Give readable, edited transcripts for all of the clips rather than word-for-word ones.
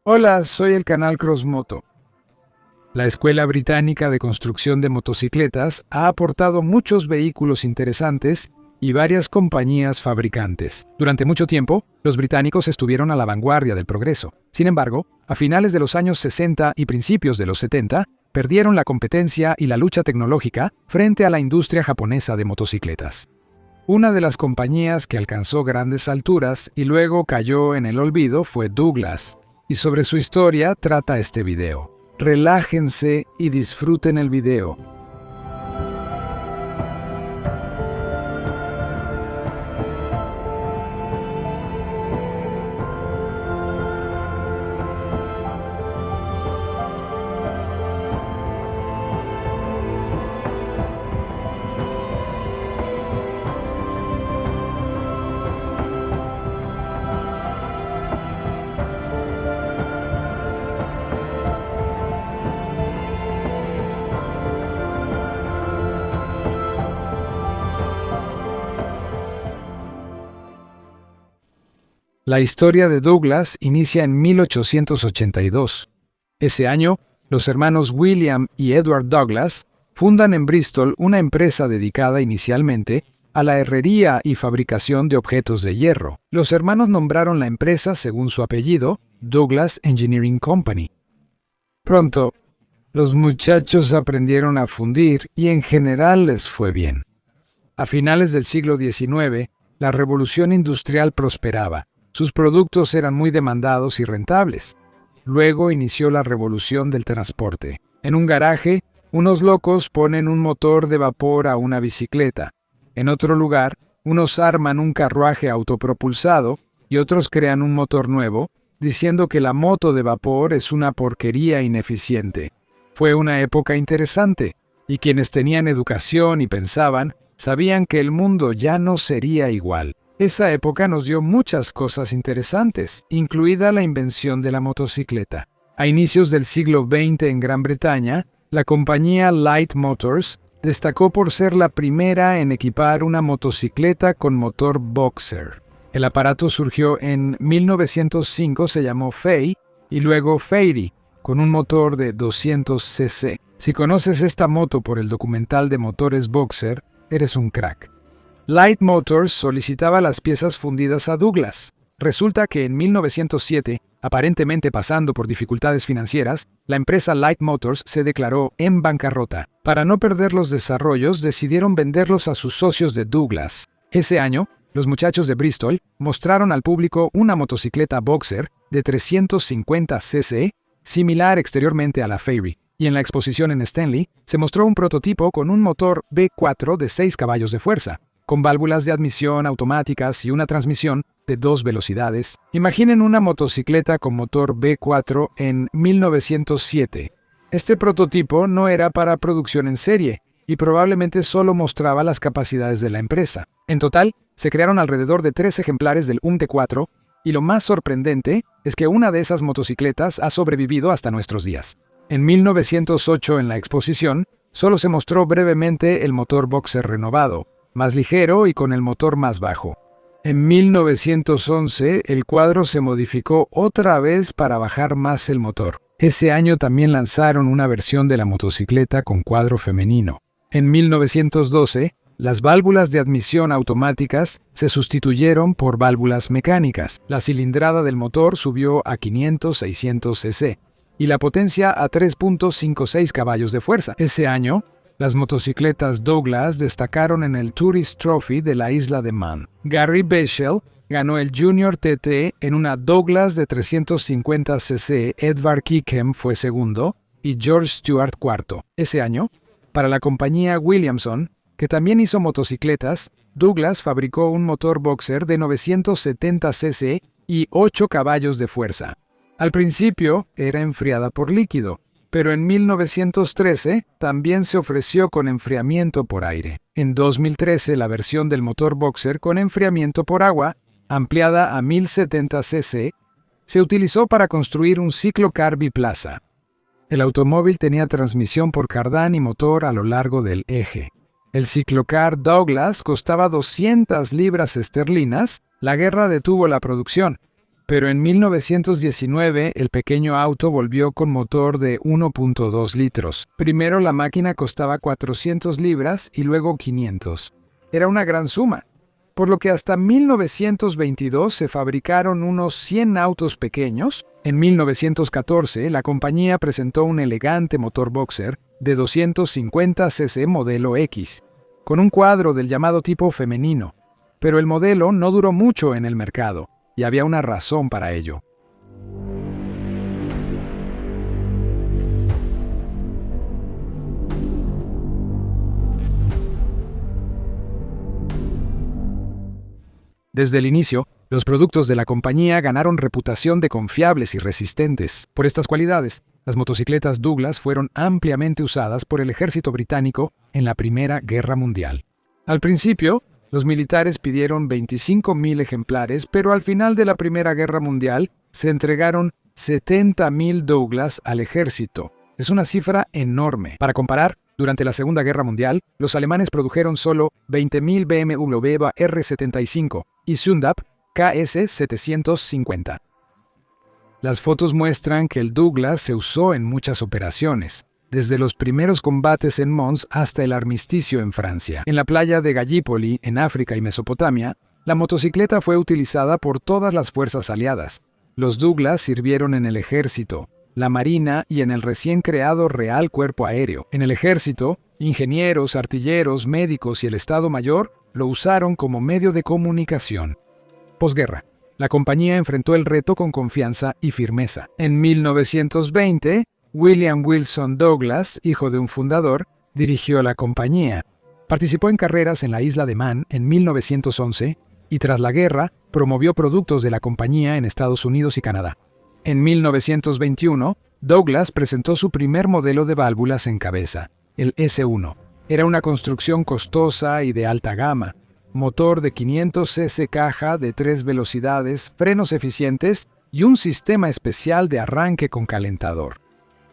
Hola, soy el canal Crossmoto. La Escuela Británica de Construcción de Motocicletas ha aportado muchos vehículos interesantes y varias compañías fabricantes. Durante mucho tiempo, los británicos estuvieron a la vanguardia del progreso. Sin embargo, a finales de los años 60 y principios de los 70, perdieron la competencia y la lucha tecnológica frente a la industria japonesa de motocicletas. Una de las compañías que alcanzó grandes alturas y luego cayó en el olvido fue Douglas, y sobre su historia trata este video. Relájense y disfruten el video. La historia de Douglas inicia en 1882. Ese año, los hermanos William y Edward Douglas fundan en Bristol una empresa dedicada inicialmente a la herrería y fabricación de objetos de hierro. Los hermanos nombraron la empresa según su apellido, Douglas Engineering Company. Pronto, los muchachos aprendieron a fundir y en general les fue bien. A finales del siglo XIX, la revolución industrial prosperaba. Sus productos eran muy demandados y rentables. Luego inició la revolución del transporte. En un garaje, unos locos ponen un motor de vapor a una bicicleta. En otro lugar, unos arman un carruaje autopropulsado y otros crean un motor nuevo, diciendo que la moto de vapor es una porquería ineficiente. Fue una época interesante, y quienes tenían educación y pensaban, sabían que el mundo ya no sería igual. Esa época nos dio muchas cosas interesantes, incluida la invención de la motocicleta. A inicios del siglo XX en Gran Bretaña, la compañía Light Motors destacó por ser la primera en equipar una motocicleta con motor boxer. El aparato surgió en 1905, se llamó Fay y luego Fairy, con un motor de 200 cc. Si conoces esta moto por el documental de motores boxer, eres un crack. Light Motors solicitaba las piezas fundidas a Douglas. Resulta que en 1907, aparentemente pasando por dificultades financieras, la empresa Light Motors se declaró en bancarrota. Para no perder los desarrollos, decidieron venderlos a sus socios de Douglas. Ese año, los muchachos de Bristol mostraron al público una motocicleta boxer de 350 cc, similar exteriormente a la Fairy. Y en la exposición en Stanley, se mostró un prototipo con un motor V4 de 6 caballos de fuerza, con válvulas de admisión automáticas y una transmisión de 2 velocidades. Imaginen una motocicleta con motor V4 en 1907. Este prototipo no era para producción en serie y probablemente solo mostraba las capacidades de la empresa. En total, se crearon alrededor de 3 ejemplares del UMT4 y lo más sorprendente es que una de esas motocicletas ha sobrevivido hasta nuestros días. En 1908 en la exposición, solo se mostró brevemente el motor boxer renovado, más ligero y con el motor más bajo. En 1911, el cuadro se modificó otra vez para bajar más el motor. Ese año también lanzaron una versión de la motocicleta con cuadro femenino. En 1912, las válvulas de admisión automáticas se sustituyeron por válvulas mecánicas. La cilindrada del motor subió a 500-600 cc y la potencia a 3.56 caballos de fuerza. Ese año, las motocicletas Douglas destacaron en el Tourist Trophy de la isla de Man. Gary Bechel ganó el Junior TT en una Douglas de 350 cc, Edvard Kickham fue segundo y George Stewart cuarto. Ese año, para la compañía Williamson, que también hizo motocicletas, Douglas fabricó un motor boxer de 970 cc y 8 caballos de fuerza. Al principio era enfriada por líquido, pero en 1913 también se ofreció con enfriamiento por aire. En 2013 la versión del motor boxer con enfriamiento por agua, ampliada a 1070 cc, se utilizó para construir un ciclocar biplaza. El automóvil tenía transmisión por cardán y motor a lo largo del eje. El ciclocar Douglas costaba 200 libras esterlinas. La guerra detuvo la producción, Pero en 1919 el pequeño auto volvió con motor de 1.2 litros. Primero la máquina costaba 400 libras y luego 500. Era una gran suma, por lo que hasta 1922 se fabricaron unos 100 autos pequeños. En 1914 la compañía presentó un elegante motor boxer de 250 cc modelo X, con un cuadro del llamado tipo femenino, pero el modelo no duró mucho en el mercado. Y había una razón para ello. Desde el inicio, los productos de la compañía ganaron reputación de confiables y resistentes. Por estas cualidades, las motocicletas Douglas fueron ampliamente usadas por el ejército británico en la Primera Guerra Mundial. Al principio, los militares pidieron 25,000 ejemplares, pero al final de la Primera Guerra Mundial se entregaron 70,000 Douglas al ejército. Es una cifra enorme. Para comparar, durante la Segunda Guerra Mundial, los alemanes produjeron solo 20,000 BMW R75 y Sundap KS 750. Las fotos muestran que el Douglas se usó en muchas operaciones, desde los primeros combates en Mons hasta el armisticio en Francia. En la playa de Gallipoli, en África y Mesopotamia, la motocicleta fue utilizada por todas las fuerzas aliadas. Los Douglas sirvieron en el ejército, la marina y en el recién creado Real Cuerpo Aéreo. En el ejército, ingenieros, artilleros, médicos y el Estado Mayor lo usaron como medio de comunicación. Posguerra. La compañía enfrentó el reto con confianza y firmeza. En 1920, William Wilson Douglas, hijo de un fundador, dirigió la compañía. Participó en carreras en la isla de Man en 1911 y tras la guerra promovió productos de la compañía en Estados Unidos y Canadá. En 1921, Douglas presentó su primer modelo de válvulas en cabeza, el S1. Era una construcción costosa y de alta gama, motor de 500 cc caja de 3 velocidades, frenos eficientes y un sistema especial de arranque con calentador.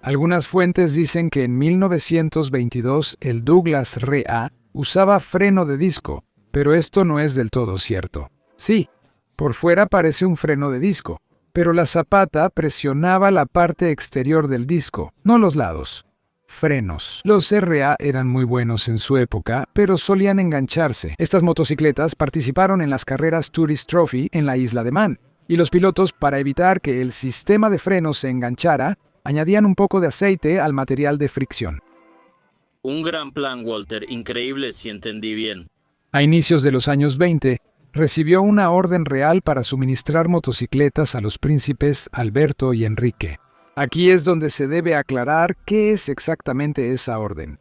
Algunas fuentes dicen que en 1922 el Douglas Re-A usaba freno de disco, pero esto no es del todo cierto. Sí, por fuera parece un freno de disco, pero la zapata presionaba la parte exterior del disco, no los lados. Frenos. Los RA eran muy buenos en su época, pero solían engancharse. Estas motocicletas participaron en las carreras Tourist Trophy en la isla de Man, y los pilotos, para evitar que el sistema de frenos se enganchara, añadían un poco de aceite al material de fricción. Un gran plan, Walter. Increíble si entendí bien. A inicios de los años 20, recibió una orden real para suministrar motocicletas a los príncipes Alberto y Enrique. Aquí es donde se debe aclarar qué es exactamente esa orden.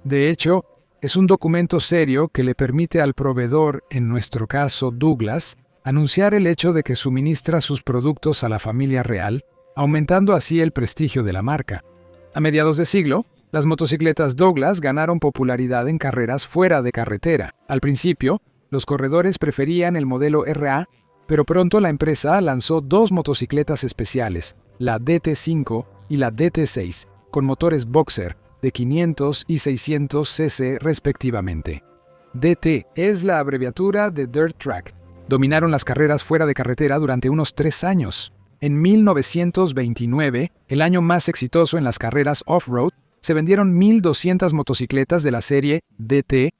De hecho, es un documento serio que le permite al proveedor, en nuestro caso Douglas, anunciar el hecho de que suministra sus productos a la familia real, aumentando así el prestigio de la marca. A mediados de siglo, las motocicletas Douglas ganaron popularidad en carreras fuera de carretera. Al principio, los corredores preferían el modelo RA, pero pronto la empresa lanzó dos motocicletas especiales, la DT5 y la DT6, con motores boxer de 500 y 600 cc respectivamente. DT es la abreviatura de Dirt Track. Dominaron las carreras fuera de carretera durante unos 3 años. En 1929, el año más exitoso en las carreras off-road, se vendieron 1,200 motocicletas de la serie DT.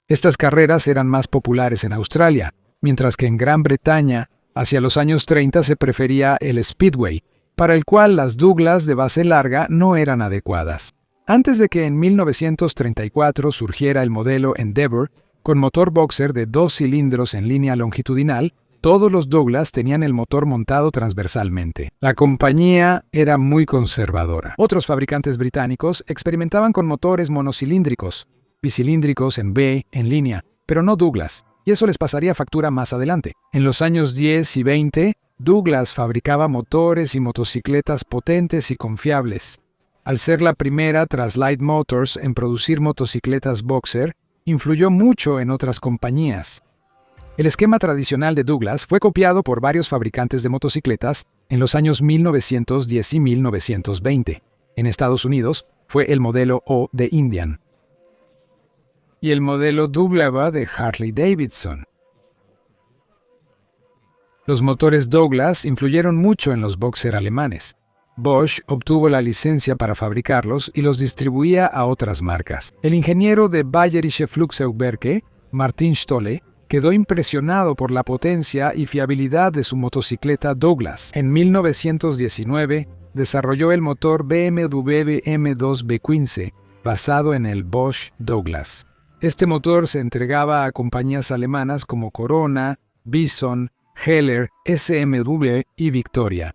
Estas carreras eran más populares en Australia, mientras que en Gran Bretaña, hacia los años 30 se prefería el Speedway, para el cual las Douglas de base larga no eran adecuadas. Antes de que en 1934 surgiera el modelo Endeavour, con motor boxer de 2 cilindros en línea longitudinal, todos los Douglas tenían el motor montado transversalmente. La compañía era muy conservadora. Otros fabricantes británicos experimentaban con motores monocilíndricos, bicilíndricos en B, en línea, pero no Douglas, y eso les pasaría factura más adelante. En los años 10 y 20, Douglas fabricaba motores y motocicletas potentes y confiables. Al ser la primera tras Light Motors en producir motocicletas boxer, influyó mucho en otras compañías. El esquema tradicional de Douglas fue copiado por varios fabricantes de motocicletas en los años 1910 y 1920. En Estados Unidos fue el modelo O de Indian y el modelo W de Harley Davidson. Los motores Douglas influyeron mucho en los boxer alemanes. Bosch obtuvo la licencia para fabricarlos y los distribuía a otras marcas. El ingeniero de Bayerische Flugzeugwerke, Martin Stolle, quedó impresionado por la potencia y fiabilidad de su motocicleta Douglas. En 1919, desarrolló el motor BMW M2B15, basado en el Bosch Douglas. Este motor se entregaba a compañías alemanas como Corona, Bison, Heller, BMW y Victoria.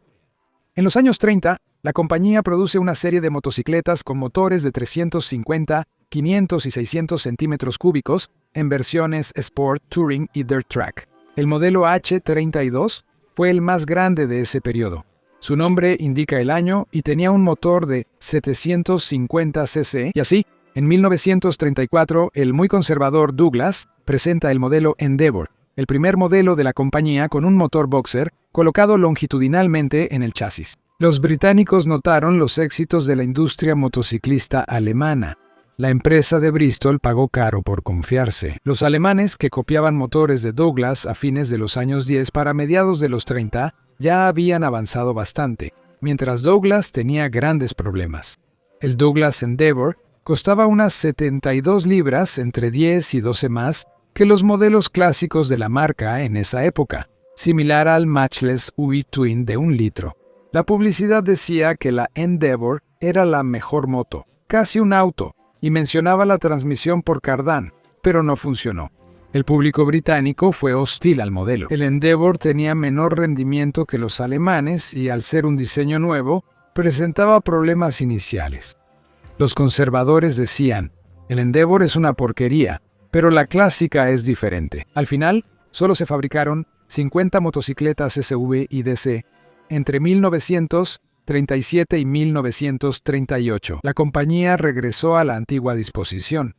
En los años 30, la compañía produce una serie de motocicletas con motores de 350, 500 y 600 centímetros cúbicos en versiones Sport, Touring y Dirt Track. El modelo H32 fue el más grande de ese periodo. Su nombre indica el año y tenía un motor de 750 cc y así, en 1934, el muy conservador Douglas presenta el modelo Endeavour, el primer modelo de la compañía con un motor boxer colocado longitudinalmente en el chasis. Los británicos notaron los éxitos de la industria motociclista alemana. La empresa de Bristol pagó caro por confiarse. Los alemanes, que copiaban motores de Douglas a fines de los años 10 para mediados de los 30, ya habían avanzado bastante, mientras Douglas tenía grandes problemas. El Douglas Endeavour costaba unas 72 libras, entre 10 y 12 más, que los modelos clásicos de la marca en esa época, similar al Matchless UI Twin de 1 litro. La publicidad decía que la Endeavour era la mejor moto, casi un auto, y mencionaba la transmisión por cardán, pero no funcionó. El público británico fue hostil al modelo. El Endeavour tenía menor rendimiento que los alemanes y, al ser un diseño nuevo, presentaba problemas iniciales. Los conservadores decían, el Endeavour es una porquería, pero la clásica es diferente. Al final, solo se fabricaron 50 motocicletas SV y DC entre 1937 y 1938. La compañía regresó a la antigua disposición.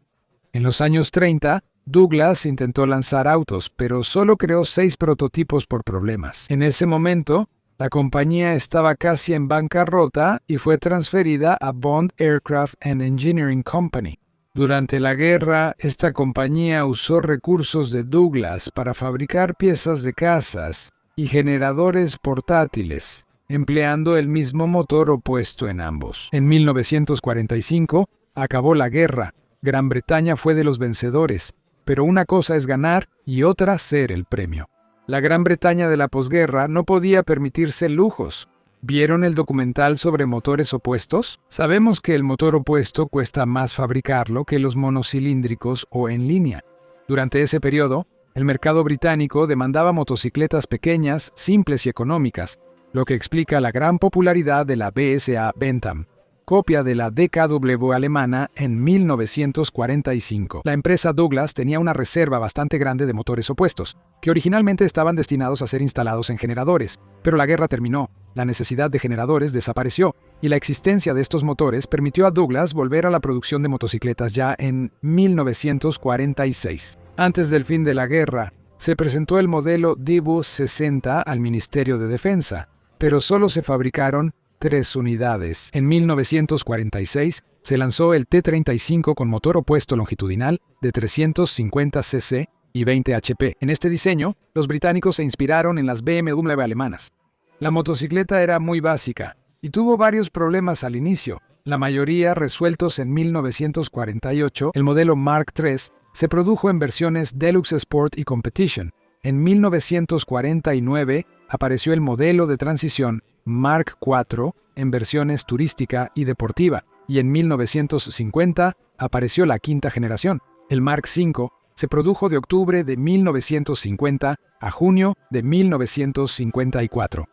En los años 30, Douglas intentó lanzar autos, pero solo creó 6 prototipos por problemas. En ese momento, la compañía estaba casi en bancarrota y fue transferida a Bond Aircraft and Engineering Company. Durante la guerra, esta compañía usó recursos de Douglas para fabricar piezas de casas y generadores portátiles, empleando el mismo motor opuesto en ambos. En 1945, acabó la guerra. Gran Bretaña fue de los vencedores, pero una cosa es ganar y otra ser el premio. La Gran Bretaña de la posguerra no podía permitirse lujos. ¿Vieron el documental sobre motores opuestos? Sabemos que el motor opuesto cuesta más fabricarlo que los monocilíndricos o en línea. Durante ese periodo, el mercado británico demandaba motocicletas pequeñas, simples y económicas, lo que explica la gran popularidad de la BSA Bentham, copia de la DKW alemana en 1945. La empresa Douglas tenía una reserva bastante grande de motores opuestos, que originalmente estaban destinados a ser instalados en generadores, pero la guerra terminó, la necesidad de generadores desapareció, y la existencia de estos motores permitió a Douglas volver a la producción de motocicletas ya en 1946. Antes del fin de la guerra, se presentó el modelo Dibu 60 al Ministerio de Defensa, pero solo se fabricaron 3 unidades. En 1946 se lanzó el T-35 con motor opuesto longitudinal de 350 cc y 20 HP. En este diseño, los británicos se inspiraron en las BMW alemanas. La motocicleta era muy básica y tuvo varios problemas al inicio, la mayoría resueltos en 1948. El modelo Mark III se produjo en versiones Deluxe Sport y Competition. En 1949 apareció el modelo de transición Mark IV en versiones turística y deportiva, y en 1950 apareció la quinta generación. El Mark V se produjo de octubre de 1950 a junio de 1954.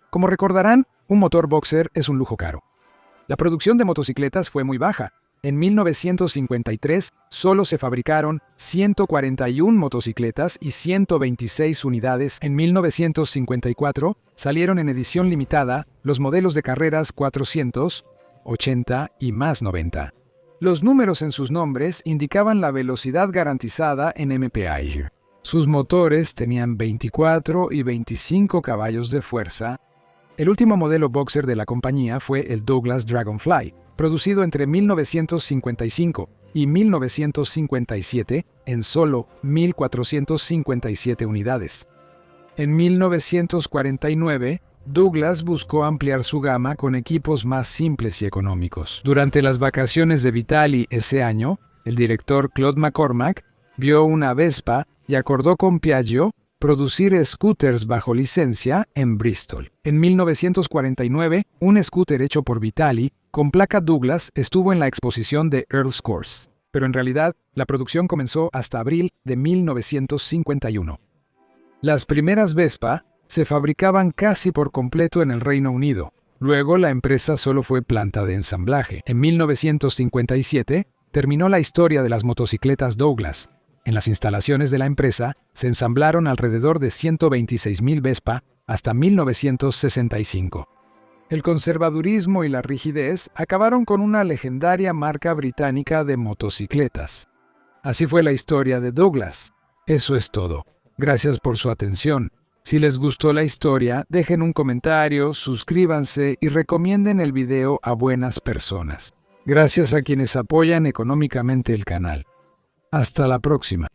Como recordarán, un motor boxer es un lujo caro. La producción de motocicletas fue muy baja. En 1953 solo se fabricaron 141 motocicletas y 126 unidades. En 1954 salieron en edición limitada los modelos de carreras 400, 80 y más 90. Los números en sus nombres indicaban la velocidad garantizada en mph. Sus motores tenían 24 y 25 caballos de fuerza. El último modelo boxer de la compañía fue el Douglas Dragonfly, producido entre 1955 y 1957 en solo 1.457 unidades. En 1949, Douglas buscó ampliar su gama con equipos más simples y económicos. Durante las vacaciones de Vitali ese año, el director Claude McCormack vio una Vespa y acordó con Piaggio producir scooters bajo licencia en Bristol. En 1949, un scooter hecho por Vitali con placa Douglas estuvo en la exposición de Earl's Course, pero en realidad la producción comenzó hasta abril de 1951. Las primeras Vespa se fabricaban casi por completo en el Reino Unido. Luego la empresa solo fue planta de ensamblaje. En 1957 terminó la historia de las motocicletas Douglas. En las instalaciones de la empresa se ensamblaron alrededor de 126.000 Vespa hasta 1965. El conservadurismo y la rigidez acabaron con una legendaria marca británica de motocicletas. Así fue la historia de Douglas. Eso es todo. Gracias por su atención. Si les gustó la historia, dejen un comentario, suscríbanse y recomienden el video a buenas personas. Gracias a quienes apoyan económicamente el canal. Hasta la próxima.